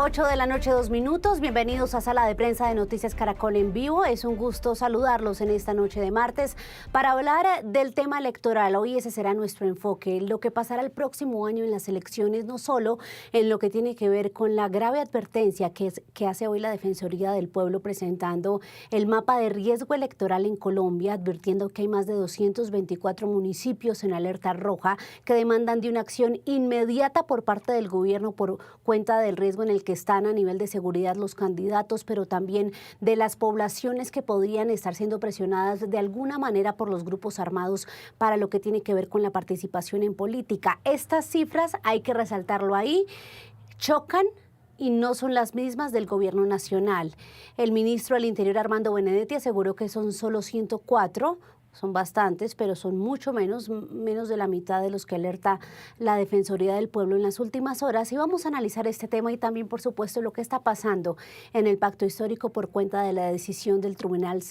8 de la noche, 2 minutos. Bienvenidos a Sala de Prensa de Noticias Caracol en vivo. Es un gusto saludarlos en esta noche de martes para hablar del tema electoral. Hoy ese será nuestro enfoque, lo que pasará el próximo año en las elecciones, no solo en lo que tiene que ver con la grave advertencia que hace hoy la Defensoría del Pueblo presentando el mapa de riesgo electoral en Colombia, advirtiendo que hay más de 224 municipios en alerta roja que demandan de una acción inmediata por parte del gobierno por cuenta del riesgo en el que están a nivel de seguridad los candidatos, pero también de las poblaciones que podrían estar siendo presionadas de alguna manera por los grupos armados para lo que tiene que ver con la participación en política. Estas cifras, hay que resaltarlo ahí, chocan y no son las mismas del gobierno nacional. El ministro del Interior, Armando Benedetti, aseguró que son solo 104. Son bastantes, pero son mucho menos de la mitad de los que alerta la Defensoría del Pueblo en las últimas horas. Y vamos a analizar este tema y también, por supuesto, lo que está pasando en el pacto histórico por cuenta de la decisión del Tribunal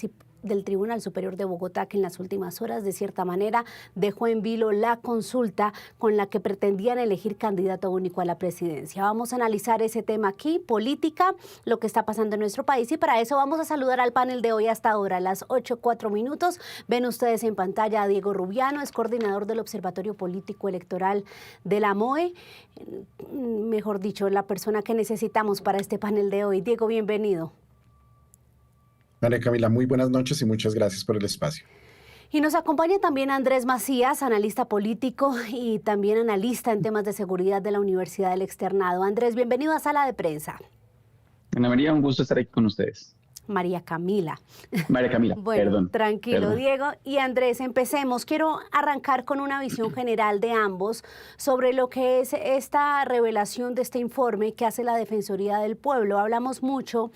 Superior de Bogotá, que en las últimas horas, de cierta manera, dejó en vilo la consulta con la que pretendían elegir candidato único a la presidencia. Vamos a analizar ese tema aquí, política, lo que está pasando en nuestro país, y para eso vamos a saludar al panel de hoy hasta ahora, a las 8:04. Ven ustedes en pantalla a Diego Rubiano, es coordinador del Observatorio Político Electoral de la MOE, mejor dicho, la persona que necesitamos para este panel de hoy. Diego, bienvenido. María Camila, muy buenas noches y muchas gracias por el espacio. Y nos acompaña también Andrés Macías, analista político y también analista en temas de seguridad de la Universidad del Externado. Andrés, bienvenido a Sala de Prensa. Ana María, un gusto estar aquí con ustedes. María Camila. María Camila, bueno, perdón. Tranquilo, perdón. Diego. Y Andrés, empecemos. Quiero arrancar con una visión general de ambos sobre lo que es esta revelación de este informe que hace la Defensoría del Pueblo. Hablamos mucho,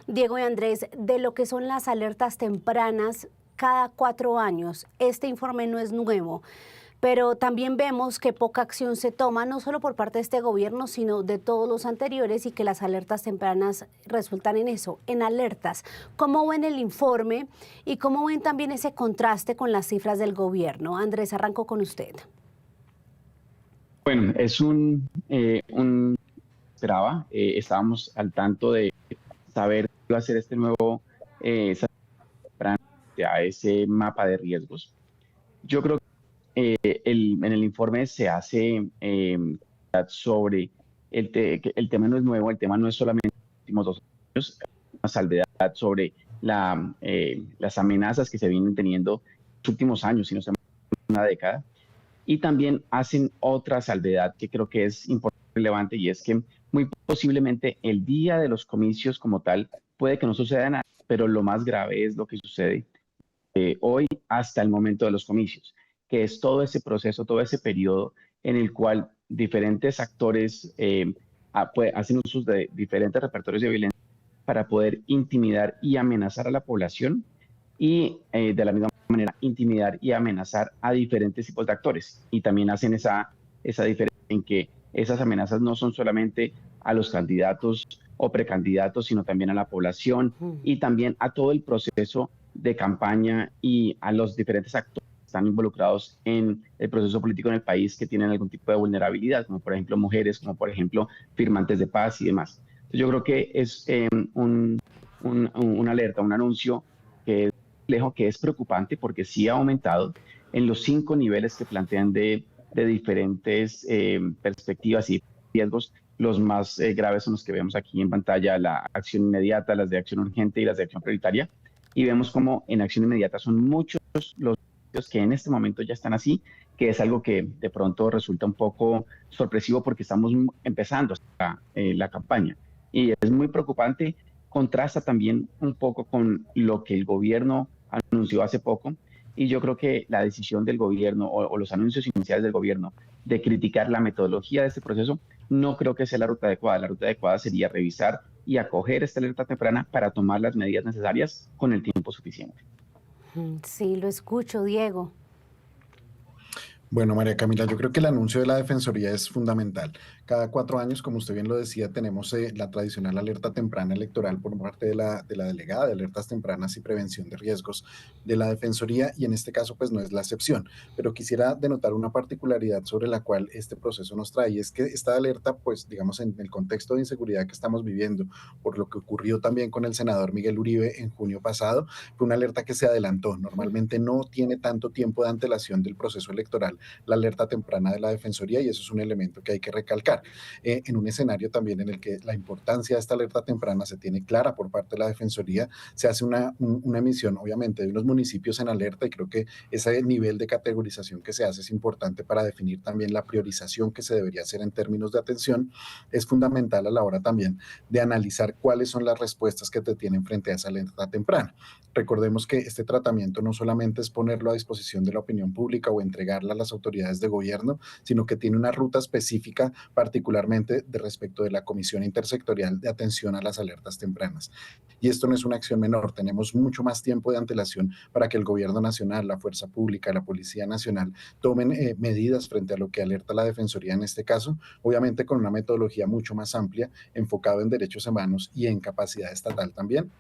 Diego y Andrés, de lo que son las alertas tempranas cada 4 años. Este informe no es nuevo, pero también vemos que poca acción se toma, no solo por parte de este gobierno, sino de todos los anteriores, y que las alertas tempranas resultan en eso, en alertas. ¿Cómo ven el informe y cómo ven también ese contraste con las cifras del gobierno? Andrés, arranco con usted. Bueno, es esperaba, estábamos al tanto de saber qué iba a ser este nuevo a ese mapa de riesgos. Yo creo que en el informe se hace sobre que el tema no es nuevo, el tema no es solamente los últimos 2 años, una salvedad sobre las amenazas que se vienen teniendo en los últimos años, sino una década. Y también hacen otra salvedad que creo que es importante, relevante, y es que muy posiblemente el día de los comicios como tal puede que no suceda nada, pero lo más grave es lo que sucede hoy hasta el momento de los comicios, que es todo ese proceso, todo ese periodo en el cual diferentes actores hacen uso de diferentes repertorios de violencia para poder intimidar y amenazar a la población, y de la misma manera intimidar y amenazar a diferentes tipos de actores. Y también hacen esa diferencia en que esas amenazas no son solamente a los candidatos o precandidatos, sino también a la población y también a todo el proceso de campaña y a los diferentes actores que están involucrados en el proceso político en el país, que tienen algún tipo de vulnerabilidad, como por ejemplo mujeres, como por ejemplo firmantes de paz y demás. Entonces yo creo que es una alerta, un anuncio que es complejo, que es preocupante, porque sí ha aumentado en los 5 niveles que plantean de diferentes perspectivas y riesgos. Los más graves son los que vemos aquí en pantalla: la acción inmediata, las de acción urgente y las de acción prioritaria. Y vemos como en acción inmediata son muchos los que en este momento ya están así, que es algo que de pronto resulta un poco sorpresivo porque estamos empezando la campaña. Y es muy preocupante, contrasta también un poco con lo que el gobierno anunció hace poco. Y yo creo que la decisión del gobierno o los anuncios iniciales del gobierno de criticar la metodología de este proceso no creo que sea la ruta adecuada. La ruta adecuada sería revisar y acoger esta alerta temprana para tomar las medidas necesarias con el tiempo suficiente. Sí, lo escucho, Diego. Bueno, María Camila, yo creo que el anuncio de la Defensoría es fundamental. Cada 4 años, como usted bien lo decía, tenemos la tradicional alerta temprana electoral por parte de la delegada de alertas tempranas y prevención de riesgos de la Defensoría, y en este caso pues no es la excepción. Pero quisiera denotar una particularidad sobre la cual este proceso nos trae, y es que esta alerta, pues digamos en el contexto de inseguridad que estamos viviendo, por lo que ocurrió también con el senador Miguel Uribe en junio pasado, fue una alerta que se adelantó. Normalmente no tiene tanto tiempo de antelación del proceso electoral la alerta temprana de la Defensoría, y eso es un elemento que hay que recalcar. En un escenario también en el que la importancia de esta alerta temprana se tiene clara por parte de la Defensoría, se hace una emisión obviamente de unos municipios en alerta, y creo que ese nivel de categorización que se hace es importante para definir también la priorización que se debería hacer en términos de atención. Es fundamental a la hora también de analizar cuáles son las respuestas que te tienen frente a esa alerta temprana. Recordemos que este tratamiento no solamente es ponerlo a disposición de la opinión pública o entregarla a las autoridades de gobierno, sino que tiene una ruta específica, particularmente de respecto de la Comisión Intersectorial de Atención a las Alertas Tempranas. Y esto no es una acción menor, tenemos mucho más tiempo de antelación para que el gobierno nacional, la fuerza pública, la Policía Nacional tomen medidas frente a lo que alerta la Defensoría en este caso, obviamente con una metodología mucho más amplia, enfocado en derechos humanos y en capacidad estatal también,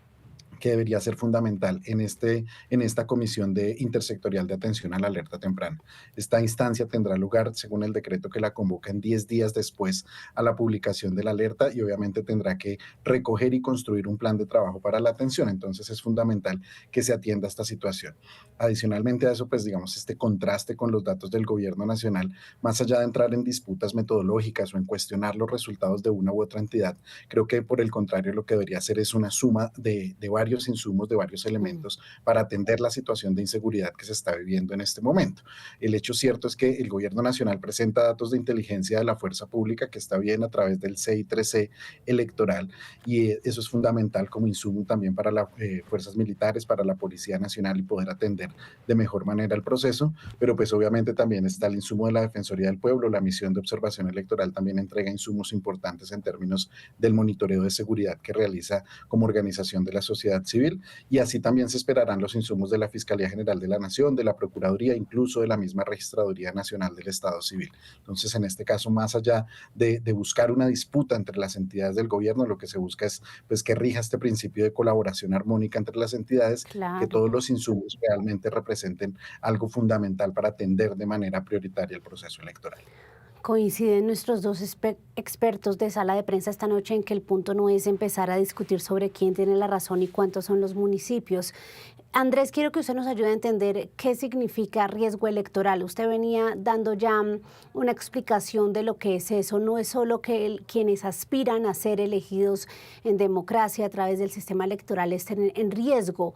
que debería ser fundamental en esta comisión intersectorial de atención a la alerta temprana. Esta instancia tendrá lugar, según el decreto que la convoca, en 10 días después a la publicación de la alerta, y obviamente tendrá que recoger y construir un plan de trabajo para la atención. Entonces es fundamental que se atienda esta situación. Adicionalmente a eso, pues digamos, este contraste con los datos del gobierno nacional, más allá de entrar en disputas metodológicas o en cuestionar los resultados de una u otra entidad, creo que por el contrario lo que debería hacer es una suma de varios insumos, de varios elementos para atender la situación de inseguridad que se está viviendo en este momento. El hecho cierto es que el gobierno nacional presenta datos de inteligencia de la fuerza pública, que está bien a través del CI3C electoral, y eso es fundamental como insumo también para las fuerzas militares, para la Policía Nacional, y poder atender de mejor manera el proceso. Pero pues obviamente también está el insumo de la Defensoría del Pueblo. La misión de observación electoral también entrega insumos importantes en términos del monitoreo de seguridad que realiza como organización de la sociedad civil, y así también se esperarán los insumos de la Fiscalía General de la Nación, de la Procuraduría, incluso de la misma Registraduría Nacional del Estado Civil. Entonces, en este caso, más allá de buscar una disputa entre las entidades del gobierno, lo que se busca es pues que rija este principio de colaboración armónica entre las entidades, que Claro. todos los insumos realmente representen algo fundamental para atender de manera prioritaria el proceso electoral. Coinciden nuestros dos expertos de sala de prensa esta noche en que el punto no es empezar a discutir sobre quién tiene la razón y cuántos son los municipios. Andrés, quiero que usted nos ayude a entender qué significa riesgo electoral. Usted venía dando ya una explicación de lo que es eso. No es solo que quienes aspiran a ser elegidos en democracia a través del sistema electoral estén en riesgo.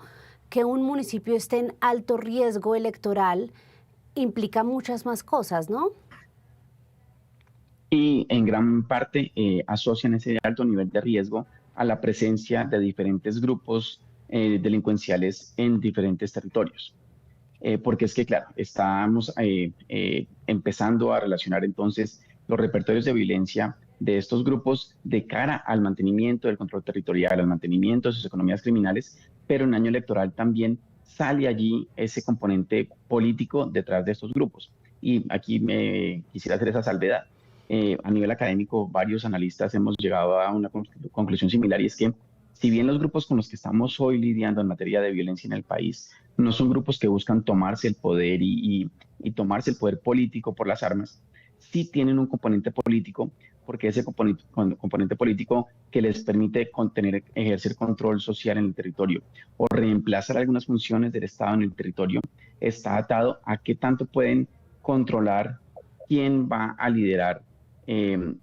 Que un municipio esté en alto riesgo electoral implica muchas más cosas, ¿no? Y en gran parte asocian ese alto nivel de riesgo a la presencia de diferentes grupos delincuenciales en diferentes territorios. Porque es que, claro, estamos empezando a relacionar entonces los repertorios de violencia de estos grupos de cara al mantenimiento del control territorial, al mantenimiento de sus economías criminales, pero en año electoral también sale allí ese componente político detrás de estos grupos. Y aquí me quisiera hacer esa salvedad. A nivel académico, varios analistas hemos llegado a una conclusión similar, y es que si bien los grupos con los que estamos hoy lidiando en materia de violencia en el país no son grupos que buscan tomarse el poder y tomarse el poder político por las armas, sí tienen un componente político, porque ese componente político que les permite ejercer control social en el territorio o reemplazar algunas funciones del Estado en el territorio, está atado a qué tanto pueden controlar quién va a liderar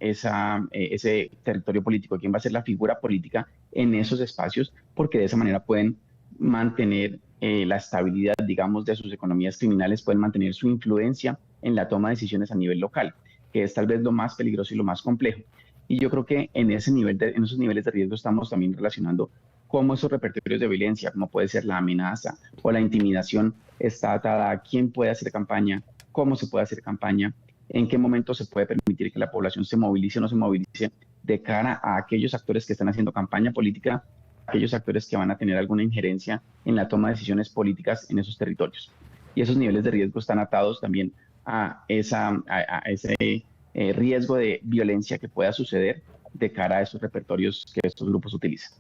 ese territorio político, quién va a ser la figura política en esos espacios, porque de esa manera pueden mantener la estabilidad, digamos, de sus economías criminales, pueden mantener su influencia en la toma de decisiones a nivel local, que es tal vez lo más peligroso y lo más complejo. Y yo creo que en esos niveles de riesgo estamos también relacionando cómo esos repertorios de violencia, como puede ser la amenaza o la intimidación, está atada a quién puede hacer campaña, cómo se puede hacer campaña, en qué momento se puede permitir que la población se movilice o no se movilice de cara a aquellos actores que están haciendo campaña política, aquellos actores que van a tener alguna injerencia en la toma de decisiones políticas en esos territorios. Y esos niveles de riesgo están atados también a ese riesgo de violencia que pueda suceder de cara a esos repertorios que estos grupos utilizan.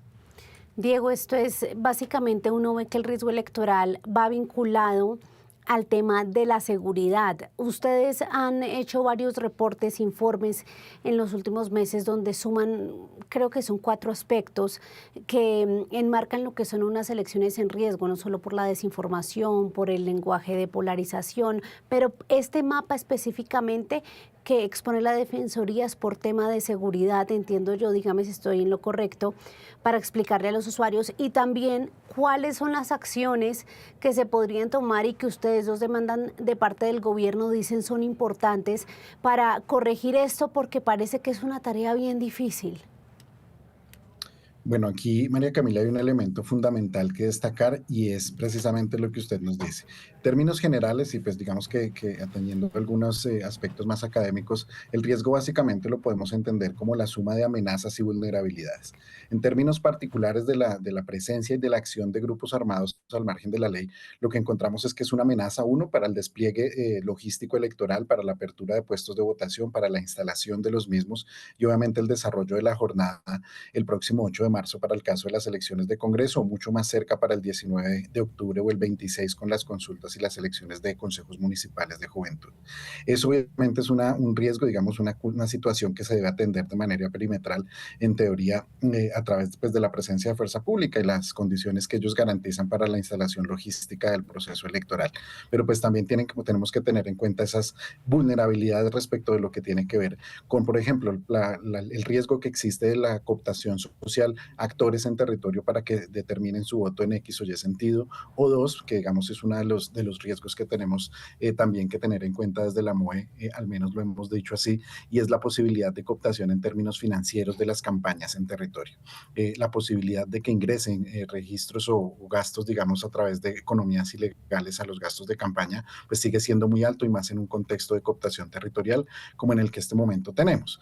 Diego, esto es básicamente, uno ve que el riesgo electoral va vinculado al tema de la seguridad. Ustedes han hecho varios reportes, informes en los últimos meses donde suman, creo que son 4 aspectos que enmarcan lo que son unas elecciones en riesgo, no solo por la desinformación, por el lenguaje de polarización, pero este mapa específicamente que expone la Defensoría es por tema de seguridad, entiendo yo, dígame si estoy en lo correcto, para explicarle a los usuarios, y también cuáles son las acciones que se podrían tomar y que ustedes dos demandan de parte del gobierno, dicen son importantes para corregir esto, porque parece que es una tarea bien difícil. Bueno, aquí, María Camila, hay un elemento fundamental que destacar y es precisamente lo que usted nos dice. En términos generales, y pues digamos que atendiendo algunos aspectos más académicos, el riesgo básicamente lo podemos entender como la suma de amenazas y vulnerabilidades. En términos particulares de la presencia y de la acción de grupos armados al margen de la ley, lo que encontramos es que es una amenaza, uno, para el despliegue logístico electoral, para la apertura de puestos de votación, para la instalación de los mismos y obviamente el desarrollo de la jornada el próximo 8 de marzo para el caso de las elecciones de Congreso, o mucho más cerca para el 19 de octubre o el 26 con las consultas y las elecciones de consejos municipales de juventud. Eso obviamente es un riesgo, digamos, una situación que se debe atender de manera perimetral, en teoría, a través pues, de la presencia de fuerza pública y las condiciones que ellos garantizan para la instalación logística del proceso electoral. Pero pues también tenemos que tener en cuenta esas vulnerabilidades respecto de lo que tiene que ver con, por ejemplo, el riesgo que existe de la cooptación social, actores en territorio para que determinen su voto en X o Y sentido, o dos, que digamos es uno de los riesgos que tenemos también que tener en cuenta desde la MOE, al menos lo hemos dicho así, y es la posibilidad de cooptación en términos financieros de las campañas en territorio. La posibilidad de que ingresen registros o gastos, digamos, a través de economías ilegales a los gastos de campaña, pues sigue siendo muy alto y más en un contexto de cooptación territorial como en el que este momento tenemos.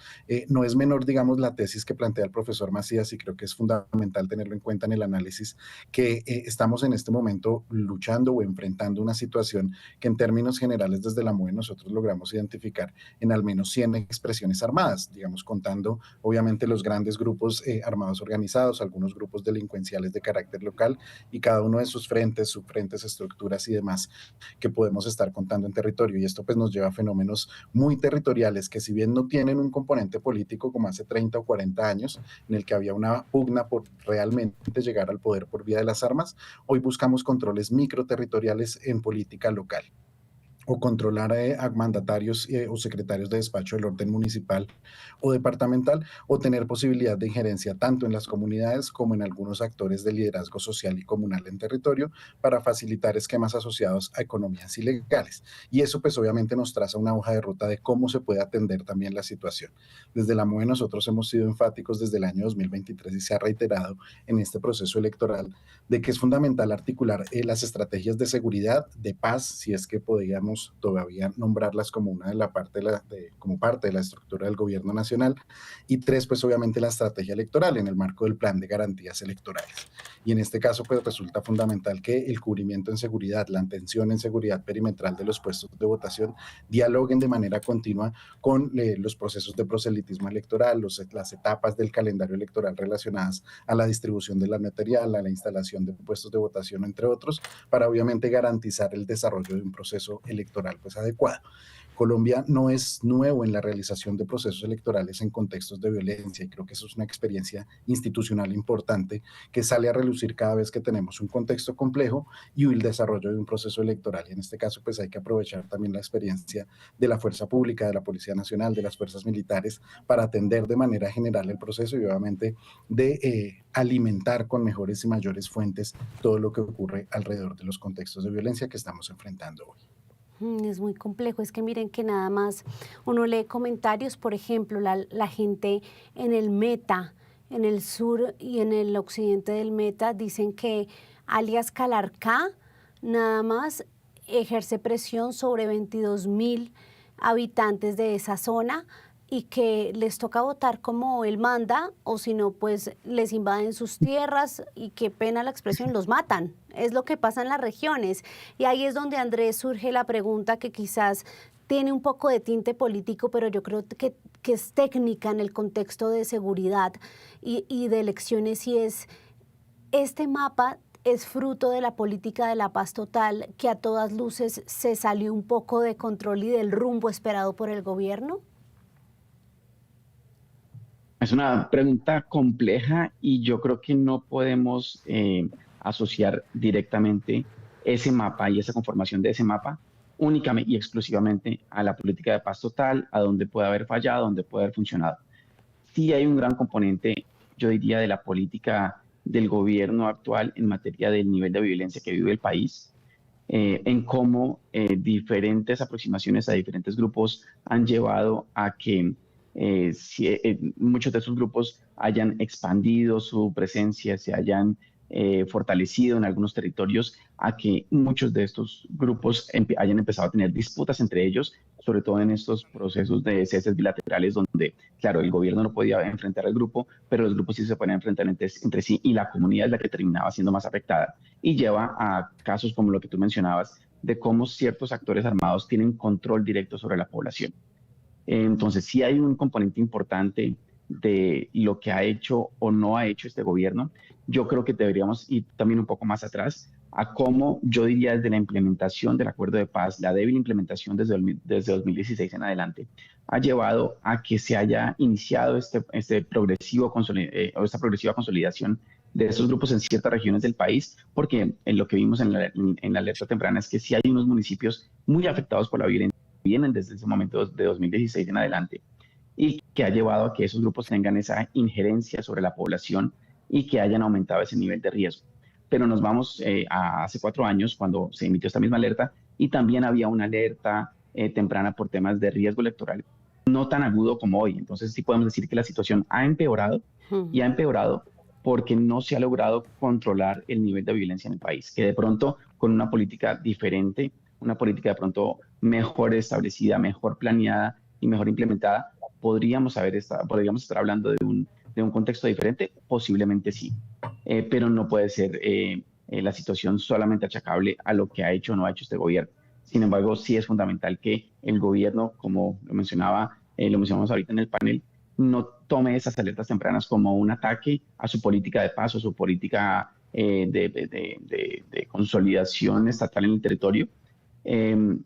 No es menor, digamos, la tesis que plantea el profesor Macías y creo que es fundamental tenerlo en cuenta en el análisis, que estamos en este momento luchando o enfrentando una situación que en términos generales desde la MOE nosotros logramos identificar en al menos 100 expresiones armadas, digamos, contando obviamente los grandes grupos armados organizados, algunos grupos delincuenciales de carácter local y cada uno de sus frentes, subfrentes, estructuras y demás que podemos estar contando en territorio. Y esto pues nos lleva a fenómenos muy territoriales que si bien no tienen un componente político como hace 30 o 40 años, en el que había una pugna por realmente llegar al poder por vía de las armas, hoy buscamos controles microterritoriales en política local, o controlar a mandatarios o secretarios de despacho del orden municipal o departamental, o tener posibilidad de injerencia tanto en las comunidades como en algunos actores de liderazgo social y comunal en territorio para facilitar esquemas asociados a economías ilegales. Y eso pues obviamente nos traza una hoja de ruta de cómo se puede atender también la situación. Desde la MOE nosotros hemos sido enfáticos desde el año 2023 y se ha reiterado en este proceso electoral de que es fundamental articular las estrategias de seguridad, de paz, si es que podríamos todavía nombrarlas como una de la parte como parte de la estructura del gobierno nacional, y 3, pues obviamente la estrategia electoral en el marco del plan de garantías electorales. Y en este caso pues resulta fundamental que el cubrimiento en seguridad, la atención en seguridad perimetral de los puestos de votación dialoguen de manera continua con los procesos de proselitismo electoral, las etapas del calendario electoral relacionadas a la distribución de la material, a la instalación de puestos de votación, entre otros, para obviamente garantizar el desarrollo de un proceso electoral pues adecuado. Colombia no es nuevo en la realización de procesos electorales en contextos de violencia y creo que eso es una experiencia institucional importante que sale a relucir cada vez que tenemos un contexto complejo y el desarrollo de un proceso electoral. Y en este caso pues hay que aprovechar también la experiencia de la fuerza pública, de la Policía Nacional, de las fuerzas militares para atender de manera general el proceso y obviamente de alimentar con mejores y mayores fuentes todo lo que ocurre alrededor de los contextos de violencia que estamos enfrentando hoy. Es muy complejo, es que miren que nada más uno lee comentarios, por ejemplo, la gente en el Meta, en el sur y en el occidente del Meta, dicen que alias Calarcá nada más ejerce presión sobre 22.000 habitantes de esa zona y que les toca votar como él manda, o si no, pues les invaden sus tierras y qué pena la expresión, los matan. Es lo que pasa en las regiones. Y ahí es donde, Andrés, surge la pregunta que quizás tiene un poco de tinte político, pero yo creo que es técnica en el contexto de seguridad y de elecciones, y es, este mapa es fruto de la política de la paz total que a todas luces se salió un poco de control y del rumbo esperado por el gobierno. Es una pregunta compleja y yo creo que no podemos asociar directamente ese mapa y esa conformación de ese mapa únicamente y exclusivamente a la política de paz total, a donde puede haber fallado, donde puede haber funcionado. Sí hay un gran componente, yo diría, de la política del gobierno actual en materia del nivel de violencia que vive el país, en cómo diferentes aproximaciones a diferentes grupos han llevado a que muchos de esos grupos hayan expandido su presencia, se hayan fortalecido en algunos territorios, a que muchos de estos grupos hayan empezado a tener disputas entre ellos, sobre todo en estos procesos de ceses bilaterales donde, claro, el gobierno no podía enfrentar al grupo, pero los grupos sí se podían enfrentar entre sí y la comunidad es la que terminaba siendo más afectada. Y lleva a casos como lo que tú mencionabas, de cómo ciertos actores armados tienen control directo sobre la población. Entonces, sí hay un componente importante de lo que ha hecho o no ha hecho este gobierno. Yo creo que deberíamos ir también un poco más atrás a cómo, yo diría, desde la implementación del acuerdo de paz, la débil implementación desde 2016 en adelante, ha llevado a que se haya iniciado esta progresiva consolidación de estos grupos en ciertas regiones del país, porque en lo que vimos en la alerta temprana es que sí hay unos municipios muy afectados por la violencia vienen desde ese momento de 2016 en adelante y que ha llevado a que esos grupos tengan esa injerencia sobre la población y que hayan aumentado ese nivel de riesgo. Pero nos vamos a hace 4 años cuando se emitió esta misma alerta y también había una alerta temprana por temas de riesgo electoral, no tan agudo como hoy. Entonces sí podemos decir que la situación ha empeorado y ha empeorado porque no se ha logrado controlar el nivel de violencia en el país, que de pronto con una política diferente, una política de pronto mejor establecida, mejor planeada y mejor implementada, podríamos estar hablando de un contexto diferente, posiblemente sí, pero no puede ser la situación solamente achacable a lo que ha hecho o no ha hecho este gobierno. Sin embargo, sí es fundamental que el gobierno, como lo mencionamos ahorita en el panel, no tome esas alertas tempranas como un ataque a su política de paz o su política de consolidación estatal en el territorio,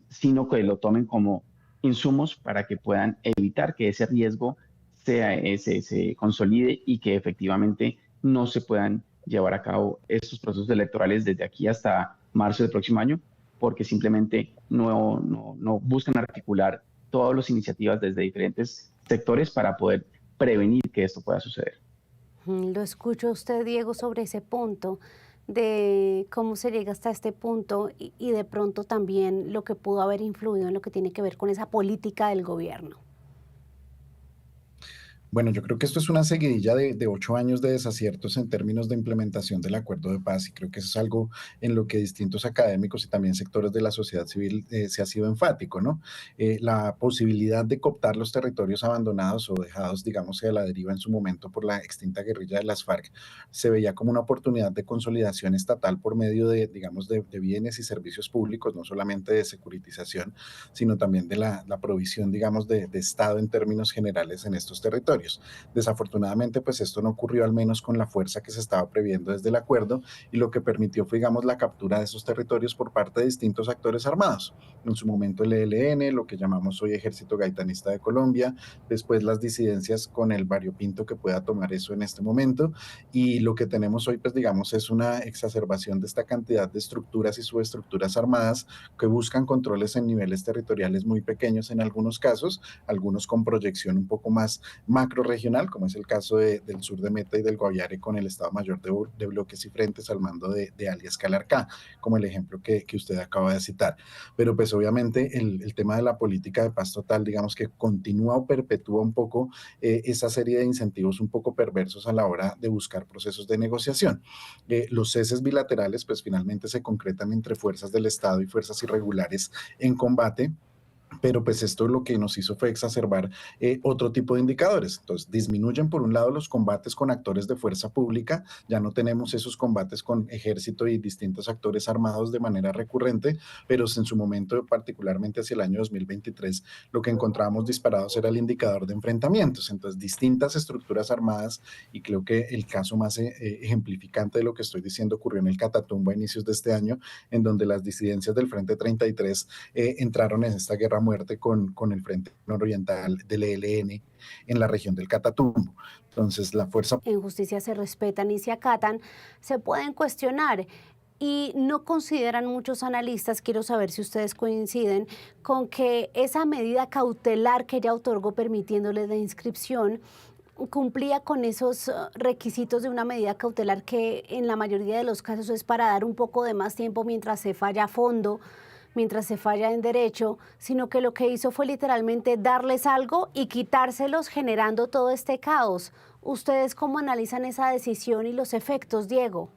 sino que lo tomen como insumos para que puedan evitar que ese riesgo se consolide y que efectivamente no se puedan llevar a cabo estos procesos electorales desde aquí hasta marzo del próximo año, porque simplemente no buscan articular todas las iniciativas desde diferentes sectores para poder prevenir que esto pueda suceder. Lo escucho a usted, Diego, sobre ese punto de cómo se llega hasta este punto y de pronto también lo que pudo haber influido en lo que tiene que ver con esa política del gobierno. Bueno, yo creo que esto es una seguidilla de 8 años de desaciertos en términos de implementación del acuerdo de paz y creo que eso es algo en lo que distintos académicos y también sectores de la sociedad civil se ha sido enfático, ¿no? La posibilidad de cooptar los territorios abandonados o dejados, digamos, a la deriva en su momento por la extinta guerrilla de las FARC se veía como una oportunidad de consolidación estatal por medio de, digamos, de bienes y servicios públicos, no solamente de securitización, sino también de la provisión, digamos, de Estado en términos generales en estos territorios. Desafortunadamente, pues esto no ocurrió al menos con la fuerza que se estaba previendo desde el acuerdo y lo que permitió fue, digamos, la captura de esos territorios por parte de distintos actores armados. En su momento el ELN, lo que llamamos hoy Ejército Gaitanista de Colombia, después las disidencias con el variopinto que pueda tomar eso en este momento y lo que tenemos hoy, pues digamos, es una exacerbación de esta cantidad de estructuras y subestructuras armadas que buscan controles en niveles territoriales muy pequeños en algunos casos, algunos con proyección un poco más macro regional, como es el caso del sur de Meta y del Guaviare con el Estado Mayor de Bloques y Frentes al mando de alias Calarcá, como el ejemplo que usted acaba de citar. Pero pues obviamente el tema de la política de paz total, digamos que continúa o perpetúa un poco esa serie de incentivos un poco perversos a la hora de buscar procesos de negociación. Los ceses bilaterales pues finalmente se concretan entre fuerzas del Estado y fuerzas irregulares en combate, pero pues esto lo que nos hizo fue exacerbar otro tipo de indicadores. Entonces, disminuyen por un lado los combates con actores de fuerza pública, ya no tenemos esos combates con ejército y distintos actores armados de manera recurrente, pero en su momento, particularmente hacia el año 2023, lo que encontrábamos disparados era el indicador de enfrentamientos. Entonces, distintas estructuras armadas, y creo que el caso más ejemplificante de lo que estoy diciendo ocurrió en el Catatumbo a inicios de este año, en donde las disidencias del Frente 33 entraron en esta guerra a muerte con el Frente Nororiental del ELN en la región del Catatumbo. Entonces, la fuerza... En justicia se respetan y se acatan, se pueden cuestionar. Y no consideran muchos analistas, quiero saber si ustedes coinciden, con que esa medida cautelar que ella otorgó permitiéndole de inscripción cumplía con esos requisitos de una medida cautelar que en la mayoría de los casos es para dar un poco de más tiempo mientras se falla a fondo, mientras se falla en derecho, sino que lo que hizo fue literalmente darles algo y quitárselos, generando todo este caos. ¿Ustedes cómo analizan esa decisión y los efectos, Diego?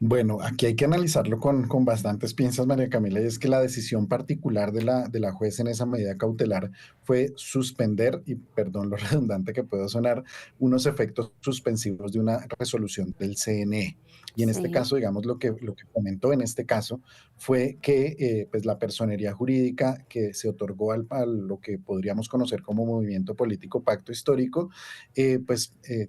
Bueno, aquí hay que analizarlo con bastantes pinzas, María Camila, y es que la decisión particular de la juez en esa medida cautelar fue suspender, y perdón lo redundante que pueda sonar, unos efectos suspensivos de una resolución del CNE. Y en este Sí. caso, digamos, lo que comentó en este caso fue que pues la personería jurídica que se otorgó a lo que podríamos conocer como movimiento político pacto histórico,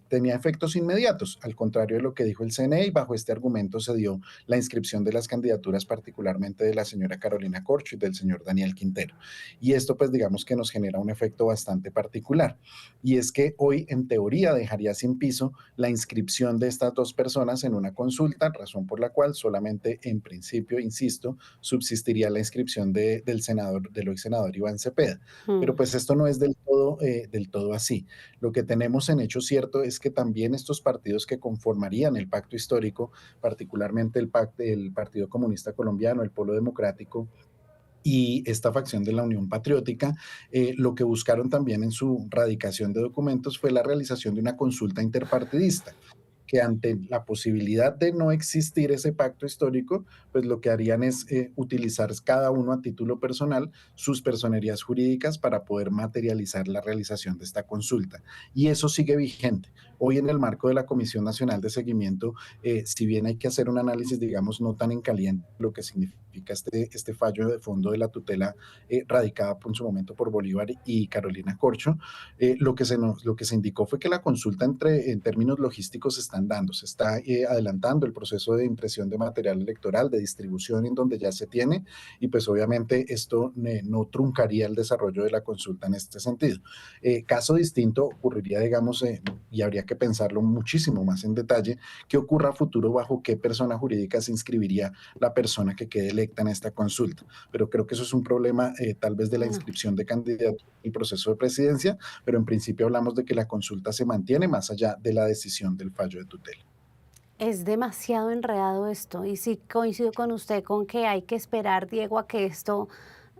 tenía efectos inmediatos, al contrario de lo que dijo el CNE, y bajo este argumento se dio la inscripción de las candidaturas, particularmente de la señora Carolina Corcho y del señor Daniel Quintero. Y esto, pues digamos que nos genera un efecto bastante particular, y es que hoy en teoría dejaría sin piso la inscripción de estas dos personas en una consulta, razón por la cual solamente en principio, insisto, subsistiría la inscripción del hoy senador Iván Cepeda. Pero pues esto no es del todo así. Lo que tenemos en hecho cierto es que también estos partidos que conformarían el pacto histórico, particularmente el Partido Comunista Colombiano, el Polo Democrático y esta facción de la Unión Patriótica, lo que buscaron también en su radicación de documentos fue la realización de una consulta interpartidista, que ante la posibilidad de no existir ese pacto histórico, pues lo que harían es utilizar cada uno a título personal sus personerías jurídicas para poder materializar la realización de esta consulta. Y eso sigue vigente. Hoy en el marco de la Comisión Nacional de Seguimiento, si bien hay que hacer un análisis, digamos, no tan en caliente, lo que significa este fallo de fondo de la tutela radicada en su momento por Bolívar y Carolina Corcho, lo que se indicó fue que la consulta en términos logísticos están dando, se está adelantando el proceso de impresión de material electoral, de distribución en donde ya se tiene, y pues obviamente esto no truncaría el desarrollo de la consulta en este sentido. Caso distinto ocurriría, digamos, y habría que pensarlo muchísimo más en detalle, qué ocurra a futuro, bajo qué persona jurídica se inscribiría la persona que quede electa en esta consulta. Pero creo que eso es un problema tal vez de la inscripción de candidatos y proceso de presidencia, pero en principio hablamos de que la consulta se mantiene más allá de la decisión del fallo de tutela. Es demasiado enredado esto y sí coincido con usted con que hay que esperar, Diego, a que esto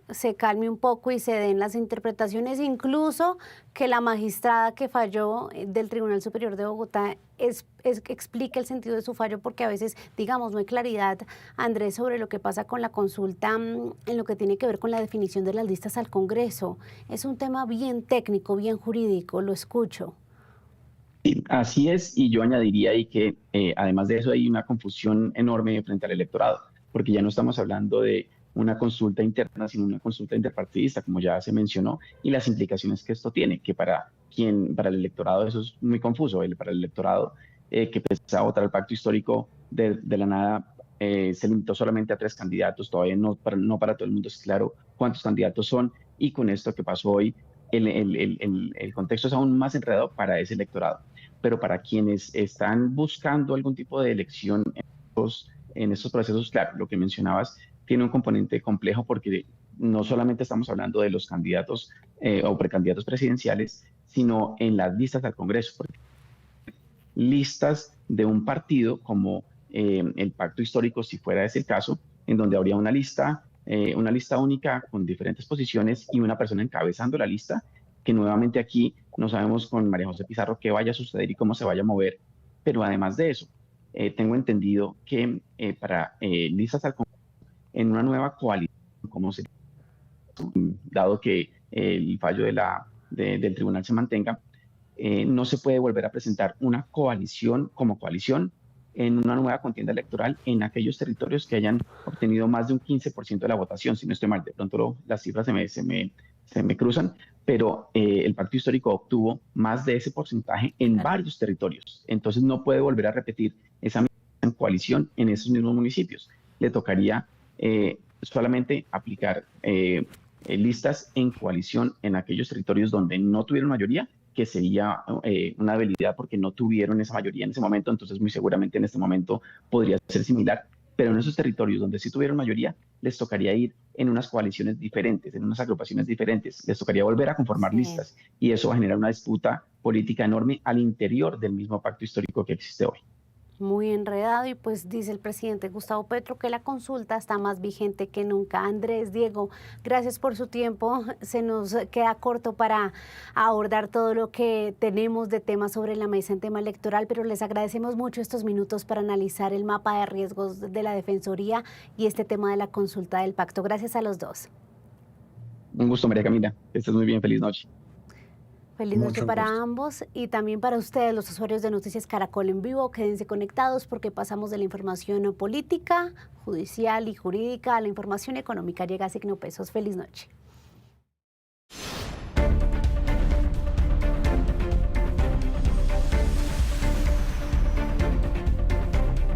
se calme un poco y se den las interpretaciones, incluso que la magistrada que falló del Tribunal Superior de Bogotá explique el sentido de su fallo, porque a veces, digamos, no hay claridad, Andrés, sobre lo que pasa con la consulta en lo que tiene que ver con la definición de las listas al Congreso. Es un tema bien técnico, bien jurídico, lo escucho. Sí, así es, y yo añadiría ahí que además de eso hay una confusión enorme frente al electorado, porque ya no estamos hablando de una consulta interna, sino una consulta interpartidista, como ya se mencionó, y las implicaciones que esto tiene, que para el electorado eso es muy confuso. Para el electorado que pensaba votar el pacto histórico de la nada se limitó solamente a 3 candidatos, todavía no para todo el mundo es claro cuántos candidatos son, y con esto que pasó hoy, el contexto es aún más enredado para ese electorado. Pero para quienes están buscando algún tipo de elección en estos procesos, claro, lo que mencionabas tiene un componente complejo, porque no solamente estamos hablando de los candidatos o precandidatos presidenciales, sino en las listas al Congreso, porque listas de un partido como el pacto histórico, si fuera ese el caso, en donde habría una lista única con diferentes posiciones y una persona encabezando la lista, que nuevamente aquí no sabemos con María José Pizarro qué vaya a suceder y cómo se vaya a mover. Pero además de eso, tengo entendido que para listas al Congreso, en una nueva coalición, como se dado que el fallo del tribunal se mantenga, no se puede volver a presentar una coalición como coalición en una nueva contienda electoral en aquellos territorios que hayan obtenido más de un 15% de la votación. Si no estoy mal, de pronto las cifras se me cruzan, pero el pacto histórico obtuvo más de ese porcentaje en varios territorios. Entonces no puede volver a repetir esa misma coalición en esos mismos municipios. Le tocaría solamente aplicar listas en coalición en aquellos territorios donde no tuvieron mayoría, que sería una debilidad porque no tuvieron esa mayoría en ese momento, entonces muy seguramente en este momento podría ser similar, pero en esos territorios donde sí tuvieron mayoría, les tocaría ir en unas coaliciones diferentes, en unas agrupaciones diferentes, les tocaría volver a conformar listas y eso va a generar una disputa política enorme al interior del mismo pacto histórico que existe hoy. Muy enredado y pues dice el presidente Gustavo Petro que la consulta está más vigente que nunca. Andrés, Diego, gracias por su tiempo. Se nos queda corto para abordar todo lo que tenemos de temas sobre la mesa en tema electoral, pero les agradecemos mucho estos minutos para analizar el mapa de riesgos de la Defensoría y este tema de la consulta del pacto. Gracias a los dos. Un gusto, María Camila. Que estés muy bien. Feliz noche. Feliz noche para ambos y también para ustedes, los usuarios de Noticias Caracol en Vivo. Quédense conectados porque pasamos de la información política, judicial y jurídica a la información económica. Llega Signo Pesos. Feliz noche.